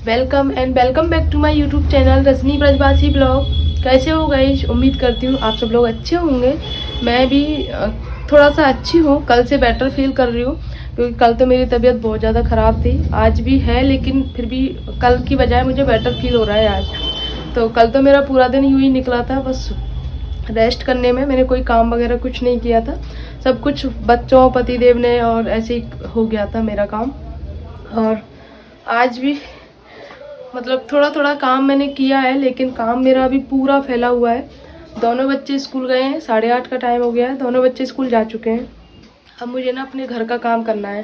Welcome back to my YouTube channel Rajni Brajwasi blog. कैसे हो guys? उम्मीद करती हूँ आप सब लोग अच्छे होंगे। मैं भी थोड़ा सा अच्छी हूँ, कल से बेटर फील कर रही हूँ क्योंकि कल तो मेरी तबीयत बहुत ज़्यादा ख़राब थी। आज भी है लेकिन फिर भी कल की बजाय मुझे बेटर फील हो रहा है आज। तो कल तो मेरा पूरा दिन यूँ ही निकला था, बस रेस्ट करने में। मैंने कोई काम वगैरह कुछ नहीं किया था, सब कुछ बच्चों पतिदेव ने और ऐसे ही हो गया था मेरा काम। और आज भी मतलब थोड़ा थोड़ा काम मैंने किया है लेकिन काम मेरा अभी पूरा फैला हुआ है। दोनों बच्चे स्कूल गए हैं, 8:30 का टाइम हो गया है, दोनों बच्चे स्कूल जा चुके हैं। अब मुझे ना अपने घर का काम करना है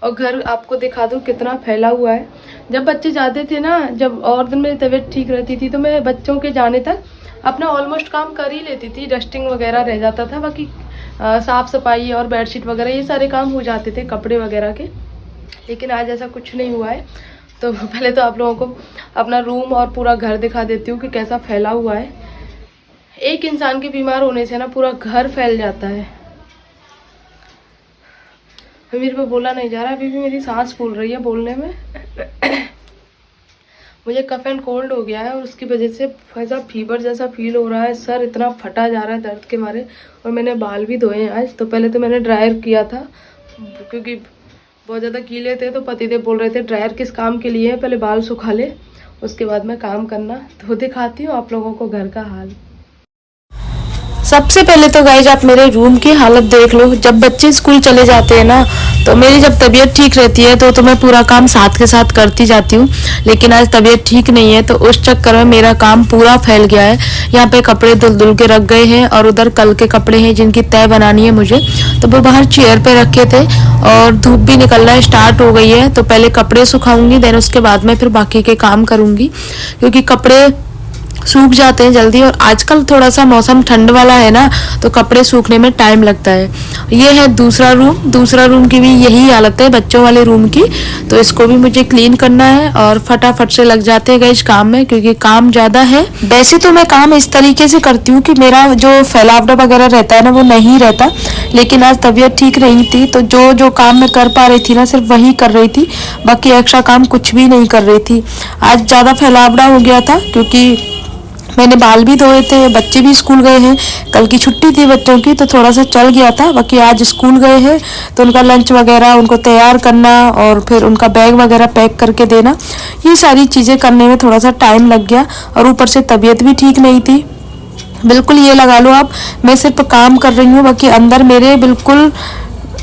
और घर आपको दिखा दूँ कितना फैला हुआ है। जब बच्चे जाते थे ना, जब और दिन मेरी तबीयत ठीक रहती थी तो मैं बच्चों के जाने तक अपना ऑलमोस्ट काम कर ही लेती थी। डस्टिंग वगैरह रह जाता था, बाकी साफ़ सफाई और बेडशीट वगैरह ये सारे काम हो जाते थे, कपड़े वगैरह के। लेकिन आज ऐसा कुछ नहीं हुआ है। तो पहले तो आप लोगों को अपना रूम और पूरा घर दिखा देती हूँ कि कैसा फैला हुआ है। एक इंसान के बीमार होने से ना पूरा घर फैल जाता है। मेरे पे बोला नहीं जा रहा, अभी भी मेरी सांस फूल रही है बोलने में। मुझे कफ एंड कोल्ड हो गया है और उसकी वजह से ऐसा फीवर जैसा फील हो रहा है। सर इतना फटा जा रहा है दर्द के मारे। और मैंने बाल भी धोए हैं आज। तो पहले तो मैंने ड्रायर किया था क्योंकि बहुत ज़्यादा गीले थे, तो पतिदेव बोल रहे थे ड्रायर किस काम के लिए है, पहले बाल सुखा ले उसके बाद में काम करना। तो दिखाती हूँ आप लोगों को घर का हाल। सबसे पहले तो गाइज आप मेरे रूम की हालत देख लो। जब बच्चे स्कूल चले जाते हैं ना, तो मेरी जब तबीयत ठीक रहती है तो मैं पूरा काम साथ के साथ करती जाती हूँ। लेकिन आज तबीयत ठीक नहीं है तो उस चक्कर में मेरा काम पूरा फैल गया है। यहाँ पे कपड़े धुल के रख गए हैं और उधर कल के कपड़े हैं जिनकी तय बनानी है मुझे, तो वो बाहर चेयर पे रखे थे और धूप भी निकलना स्टार्ट हो गई है। तो पहले कपड़े सुखाऊंगी, देन उसके बाद में फिर बाकी के काम करूंगी क्योंकि कपड़े सूख जाते हैं जल्दी। और आजकल थोड़ा सा मौसम ठंड वाला है ना, तो कपड़े सूखने में टाइम लगता है। ये है दूसरा रूम की भी यही हालत है, बच्चों वाले रूम की। तो इसको भी मुझे क्लीन करना है और फटाफट से लग जाते हैं इस काम में क्योंकि काम ज़्यादा है। वैसे तो मैं काम इस तरीके से करती हूँ कि मेरा जो फैलावड़ा वगैरह रहता है ना वो नहीं रहता, लेकिन आज तबीयत ठीक नहीं थी तो जो काम मैं कर पा रही थी ना सिर्फ वही कर रही थी, बाकी एक्स्ट्रा काम कुछ भी नहीं कर रही थी। आज ज़्यादा फैलावड़ा हो गया था क्योंकि मैंने बाल भी धोए थे, बच्चे भी स्कूल गए हैं। कल की छुट्टी थी बच्चों की तो थोड़ा सा चल गया था, बाकी आज स्कूल गए हैं तो उनका लंच वगैरह उनको तैयार करना और फिर उनका बैग वगैरह पैक करके देना, ये सारी चीज़ें करने में थोड़ा सा टाइम लग गया। और ऊपर से तबीयत भी ठीक नहीं थी। बिल्कुल ये लगा लो आप, मैं सिर्फ काम कर रही हूँ, बाकी अंदर मेरे बिल्कुल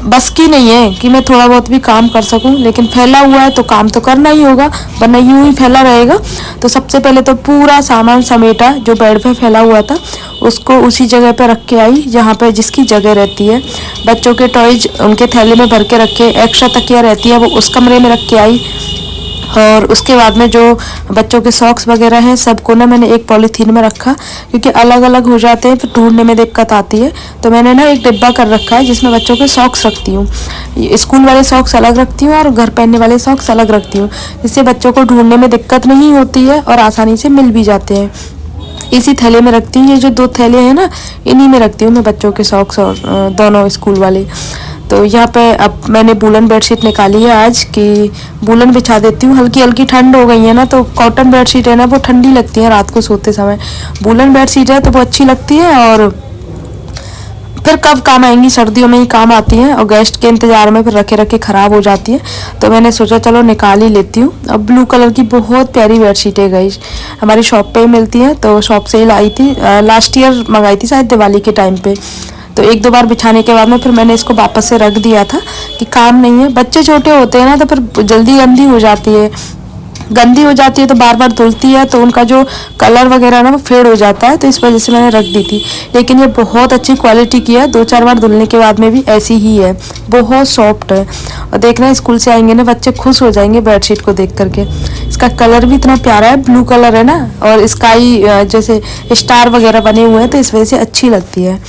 बस की नहीं है कि मैं थोड़ा बहुत भी काम कर सकूं। लेकिन फैला हुआ है तो काम तो करना ही होगा, वरना यूं ही फैला रहेगा। तो सबसे पहले तो पूरा सामान समेटा जो बेड पे फैला हुआ था, उसको उसी जगह पे रख के आई जहाँ पे जिसकी जगह रहती है। बच्चों के टॉयज उनके थैले में भर के रखे, एक्स्ट्रा तकिया रहती है वो उस कमरे में रख के आई। और उसके बाद में जो बच्चों के सॉक्स वगैरह हैं सबको ना मैंने एक पॉलीथीन में रखा क्योंकि अलग अलग हो जाते हैं फिर ढूंढने में दिक्कत आती है। तो मैंने ना एक डिब्बा कर रखा है जिसमें बच्चों के सॉक्स रखती हूँ। स्कूल वाले सॉक्स अलग रखती हूँ और घर पहनने वाले सॉक्स अलग रखती हूँ, जिससे बच्चों को ढूंढने में दिक्कत नहीं होती है और आसानी से मिल भी जाते हैं। इसी थैले में रखती हूँ, ये जो 2 थैले हैं ना इन्हीं में रखती हूँ मैं बच्चों के सॉक्स और दोनों स्कूल वाले। तो यहाँ पे अब मैंने वूलन बेडशीट निकाली है आज कि वूलन बिछा देती हूँ। हल्की हल्की ठंड हो गई है ना, तो कॉटन बेडशीट है ना वो ठंडी लगती है रात को सोते समय। वूलन बेडशीट है तो वो अच्छी लगती है और फिर कब काम आएंगी, सर्दियों में ही काम आती हैं और गेस्ट के इंतज़ार में फिर रखे रखे ख़राब हो जाती है। तो मैंने सोचा चलो निकाल ही लेती हूँ। अब ब्लू कलर की बहुत प्यारी बेडशीट है गाइस, हमारी शॉप पे ही मिलती है तो शॉप से ही लाई थी। लास्ट ईयर मंगाई थी शायद दिवाली के टाइम पे। तो 1-2 बार बिछाने के बाद में फिर मैंने इसको वापस से रख दिया था कि काम नहीं है। बच्चे छोटे होते हैं ना तो फिर जल्दी गंदी हो जाती है तो बार बार धुलती है तो उनका जो कलर वगैरह ना वो फेड हो जाता है, तो इस वजह से मैंने रख दी थी। लेकिन ये बहुत अच्छी क्वालिटी की है, 2-4 बार धुलने के बाद में भी ऐसी ही है, बहुत सॉफ्ट है। और देखना स्कूल से आएंगे ना बच्चे खुश हो जाएंगे बेडशीट को देख करके। इसका कलर भी इतना प्यारा है, ब्लू कलर है ना और स्काई जैसे स्टार वगैरह बने हुए हैं तो इस वजह से अच्छी लगती है।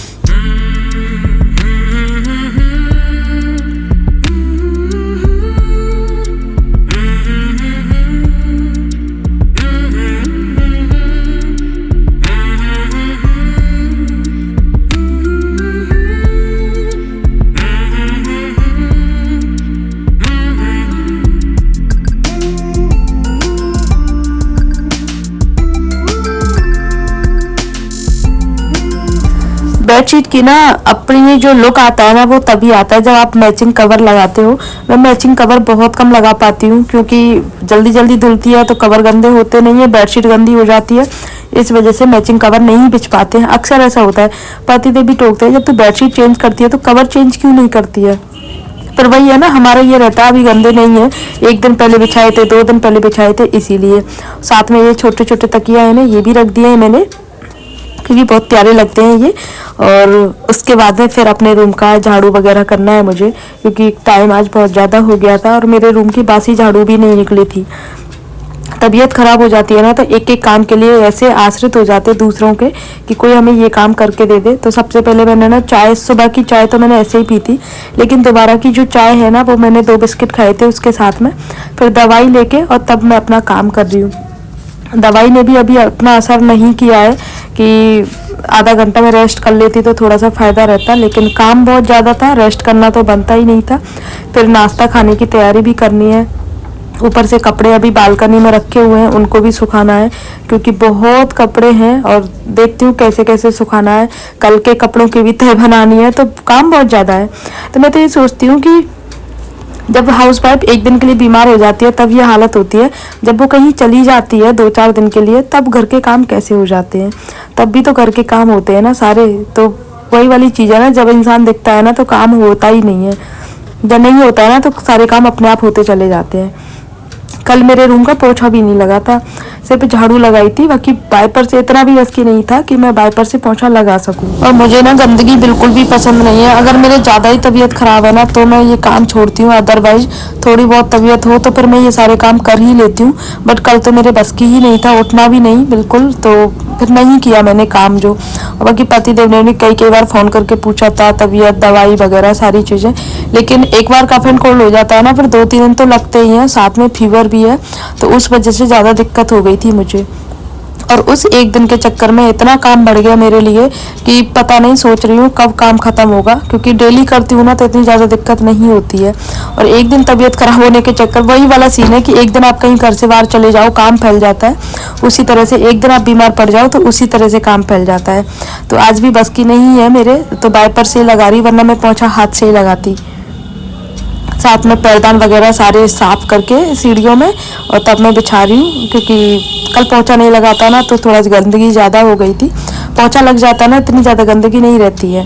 बेडशीट की ना अपनी जो लुक आता है ना वो तभी आता है जब आप मैचिंग कवर लगाते हो। मैं मैचिंग कवर बहुत कम लगा पाती हूँ क्योंकि जल्दी जल्दी धुलती है तो कवर गंदे होते नहीं है, बेडशीट गंदी हो जाती है, इस वजह से मैचिंग कवर नहीं बिछ पाते हैं। अक्सर ऐसा होता है, पतिदेव भी टोकते हैं जब तू बेडशीट चेंज करती है तो कवर चेंज क्यों नहीं करती है। पर वही है ना, हमारा ये रहता है अभी गंदे नहीं है, एक दिन पहले बिछाए थे, 2 दिन पहले बिछाए थे, इसीलिए। साथ में ये छोटे छोटे तकिया है ना, ये भी रख दिए हैं मैंने क्योंकि बहुत प्यारे लगते हैं ये। और उसके बाद में फिर अपने रूम का झाड़ू वगैरह करना है मुझे क्योंकि टाइम आज बहुत ज़्यादा हो गया था और मेरे रूम की बासी झाड़ू भी नहीं निकली थी। तबीयत खराब हो जाती है ना तो एक एक काम के लिए ऐसे आश्रित हो जाते हैं दूसरों के कि कोई हमें ये काम करके दे दे। तो सबसे पहले मैंने ना चाय, सुबह की चाय तो मैंने ऐसे ही पी थी, लेकिन दोबारा की जो चाय है ना वो मैंने 2 बिस्किट खाए थे उसके साथ में, फिर दवाई लेके और तब मैं अपना काम कर रही हूँ। दवाई ने भी अभी अपना असर नहीं किया है कि आधा घंटा में रेस्ट कर लेती तो थोड़ा सा फ़ायदा रहता, लेकिन काम बहुत ज़्यादा था, रेस्ट करना तो बनता ही नहीं था। फिर नाश्ता खाने की तैयारी भी करनी है, ऊपर से कपड़े अभी बालकनी में रखे हुए हैं उनको भी सुखाना है क्योंकि बहुत कपड़े हैं और देखती हूँ कैसे कैसे सुखाना है। कल के कपड़ों की भी तह बनानी है तो काम बहुत ज़्यादा है। तो मैं तो ये सोचती हूँ कि जब हाउस वाइफ एक दिन के लिए बीमार हो जाती है तब ये हालत होती है, जब वो कहीं चली जाती है 2-4 दिन के लिए तब घर के काम कैसे हो जाते हैं। तब भी तो घर के काम होते हैं ना सारे। तो वही वाली चीज़ है ना, जब इंसान दिखता है ना तो काम होता ही नहीं है, जब नहीं होता है ना तो सारे काम अपने आप होते चले जाते हैं। कल मेरे रूम का पोछा भी नहीं लगा था, सिर्फ झाड़ू लगाई थी, बाकी वाइपर से इतना भी बस की नहीं था कि मैं वाइपर से पोछा लगा सकूं। और मुझे ना गंदगी बिल्कुल भी पसंद नहीं है। अगर मेरे ज़्यादा ही तबीयत ख़राब है ना तो मैं ये काम छोड़ती हूँ, अदरवाइज थोड़ी बहुत तबीयत हो तो फिर मैं ये सारे काम कर ही लेती हूँ। बट कल तो मेरे बस की ही नहीं था, उठना भी नहीं बिल्कुल, तो फिर नहीं किया मैंने काम जो। और बाकी पतिदेव ने भी कई बार फ़ोन करके पूछा था तबीयत, दवाई वगैरह सारी चीज़ें, लेकिन एक बार कफ एंड कोल्ड हो जाता है ना फिर 2-3 दिन तो लगते ही हैं, साथ में फीवर भी है, तो उस वजह से ज़्यादा दिक्कत हो गई थी मुझे। और उस एक दिन के चक्कर में इतना काम बढ़ गया मेरे लिए कि पता नहीं, सोच रही हूँ कब काम खत्म होगा, क्योंकि डेली करती हूँ ना तो इतनी ज़्यादा दिक्कत नहीं होती है। और एक दिन तबीयत खराब होने के चक्कर, वही वाला सीन है कि एक दिन आप कहीं घर से बाहर चले जाओ काम फैल जाता है, उसी तरह से एक दिन आप बीमार पड़ जाओ तो उसी तरह से काम फैल जाता है। तो आज भी बस की नहीं है मेरे, तो वाइपर से लगा रही, वरना मैं पोंछा हाथ से ही लगाती। साथ में पैरदान वगैरह सारे साफ करके सीढ़ियों में और तब मैं बिछा रही हूँ, क्योंकि कल पोंछा नहीं लगाता ना तो थोड़ा गंदगी ज़्यादा हो गई थी। पोंछा लग जाता ना इतनी ज़्यादा गंदगी नहीं रहती है,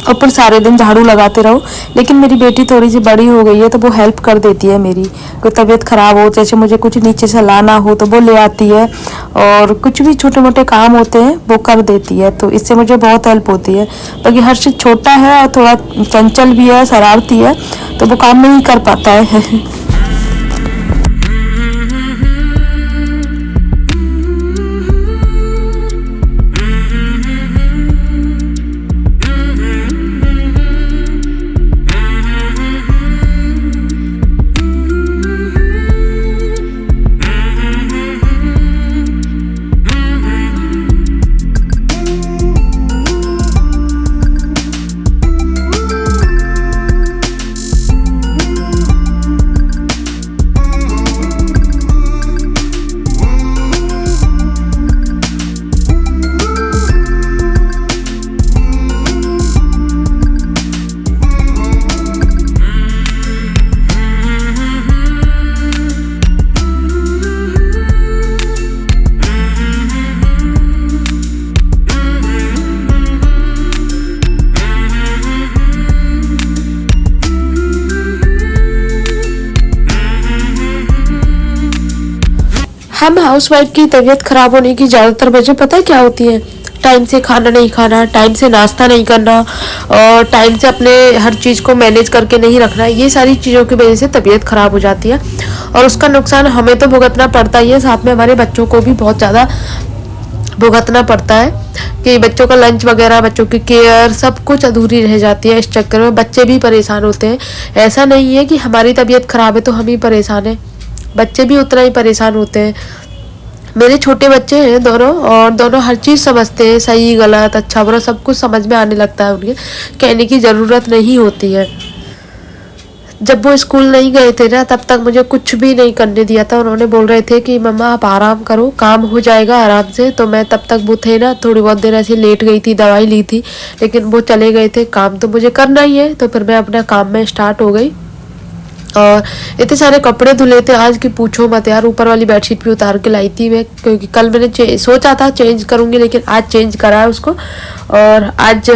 और फिर सारे दिन झाड़ू लगाते रहो। लेकिन मेरी बेटी थोड़ी सी बड़ी हो गई है तो वो हेल्प कर देती है मेरी, कोई तबीयत ख़राब हो, जैसे मुझे कुछ नीचे से लाना हो तो वो ले आती है, और कुछ भी छोटे मोटे काम होते हैं वो कर देती है, तो इससे मुझे बहुत हेल्प होती है। बाकी हर्षित छोटा है और थोड़ा चंचल भी है, शरारती है, तो वो काम नहीं कर पाता है। हम हाउसवाइफ की तबीयत खराब होने की ज़्यादातर वजह पता है क्या होती है? टाइम से खाना नहीं खाना, टाइम से नाश्ता नहीं करना, और टाइम से अपने हर चीज़ को मैनेज करके नहीं रखना। ये सारी चीज़ों की वजह से तबीयत खराब हो जाती है, और उसका नुकसान हमें तो भुगतना पड़ता ही है, साथ में हमारे बच्चों को भी बहुत ज़्यादा भुगतना पड़ता है कि बच्चों का लंच वगैरह, बच्चों की केयर, सब कुछ अधूरी रह जाती है। इस चक्कर में बच्चे भी परेशान होते हैं। ऐसा नहीं है कि हमारी तबीयत खराब है तो हम ही परेशान हैं, बच्चे भी उतना ही परेशान होते हैं। मेरे छोटे बच्चे हैं दोनों, और दोनों हर चीज़ समझते हैं, सही गलत अच्छा बुरा सब कुछ समझ में आने लगता है उनके, कहने की ज़रूरत नहीं होती है। जब वो स्कूल नहीं गए थे ना तब तक मुझे कुछ भी नहीं करने दिया था। उन्होंने बोल रहे थे कि मम्मा आप आराम करो, काम हो जाएगा आराम से। तो मैं तब तक वो थे ना, थोड़ी बहुत देर ऐसे लेट गई थी, दवाई ली थी, लेकिन वो चले गए थे। काम तो मुझे करना ही है, तो फिर मैं अपना काम में स्टार्ट हो गई। और इतने सारे कपड़े धुले थे आज की पूछो मत यार। ऊपर वाली बेडशीट भी उतार के लाई थी मैं, क्योंकि कल मैंने सोचा था चेंज करूँगी, लेकिन आज चेंज करा है उसको। और आज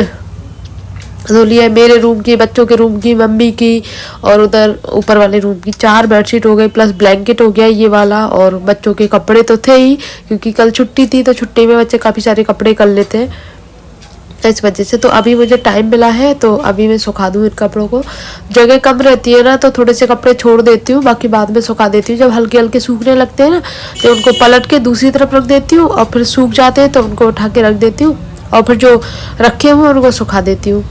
धुली है मेरे रूम की, बच्चों के रूम की, मम्मी की, और उधर ऊपर वाले रूम की। 4 बेडशीट हो गई, प्लस ब्लैंकेट हो गया ये वाला। और बच्चों के कपड़े तो थे ही, क्योंकि कल छुट्टी थी, तो छुट्टी में बच्चे काफ़ी सारे कपड़े कर लेते हैं, इस वजह से। तो अभी मुझे टाइम मिला है, तो अभी मैं सुखा दूँ इन कपड़ों को। जगह कम रहती है ना, तो थोड़े से कपड़े छोड़ देती हूँ, बाकी बाद में सुखा देती हूँ। जब हल्के हल्के सूखने लगते हैं ना, तो उनको पलट के दूसरी तरफ रख देती हूँ, और फिर सूख जाते हैं तो उनको उठा के रख देती हूँ, और फिर जो रखे हुए उनको सुखा देती हूँ।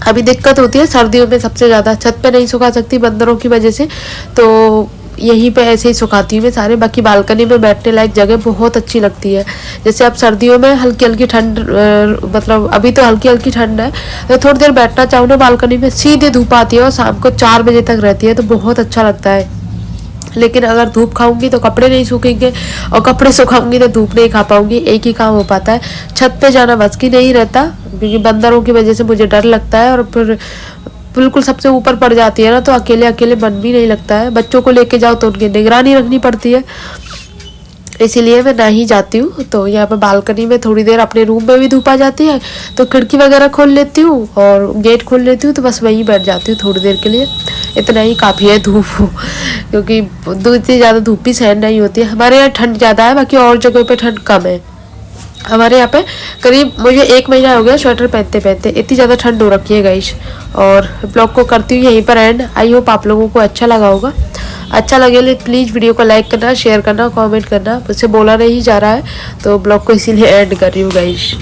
अभी दिक्कत होती है सर्दियों में सबसे ज़्यादा, छत पे नहीं सुखा सकती बंदरों की वजह से, तो यहीं पे ऐसे ही सुखाती हूँ मैं सारे। बाकी बालकनी में बैठने लायक जगह बहुत अच्छी लगती है। जैसे अब सर्दियों में हल्की हल्की ठंड, मतलब अभी तो हल्की हल्की ठंड है, तो थोड़ी देर बैठना चाहूँ ना बालकनी में, सीधे धूप आती है और शाम को 4 बजे तक रहती है, तो बहुत अच्छा लगता है। लेकिन अगर धूप खाऊंगी तो कपड़े नहीं सूखेंगे, और कपड़े सुखाऊंगी तो धूप नहीं खा पाऊंगी, एक ही काम हो पाता है। छत पे जाना बस की नहीं रहता, क्योंकि बंदरों की वजह से मुझे डर लगता है, और फिर बिल्कुल सबसे ऊपर पड़ जाती है ना, तो अकेले अकेले मन भी नहीं लगता है। बच्चों को लेके जाओ तो उनकी निगरानी रखनी पड़ती है, इसीलिए मैं नहीं जाती हूँ। तो यहाँ पे बालकनी में थोड़ी देर, अपने रूम में भी धूप आ जाती है तो खिड़की वगैरह खोल लेती हूँ और गेट खोल लेती हूँ, तो बस वहीं बैठ जाती हूँ थोड़ी देर के लिए। इतना ही काफ़ी है धूप, क्योंकि इतनी ज़्यादा धूप भी सहन नहीं होती है। हमारे यहाँ ठंड ज़्यादा है, बाकी और जगह पे ठंड कम है। हमारे यहाँ पे करीब मुझे 1 महीना हो गया स्वेटर पहनते पहनते, इतनी ज़्यादा ठंड हो रखी है गाइस। और ब्लॉग को करती हूँ यहीं पर एंड। आई होप आप लोगों को अच्छा लगा होगा। अच्छा लगे प्लीज़ वीडियो को लाइक करना, शेयर करना, कमेंट करना। मुझसे बोला नहीं जा रहा है, तो ब्लॉग को इसीलिए एंड कर रही हूँ गाइस।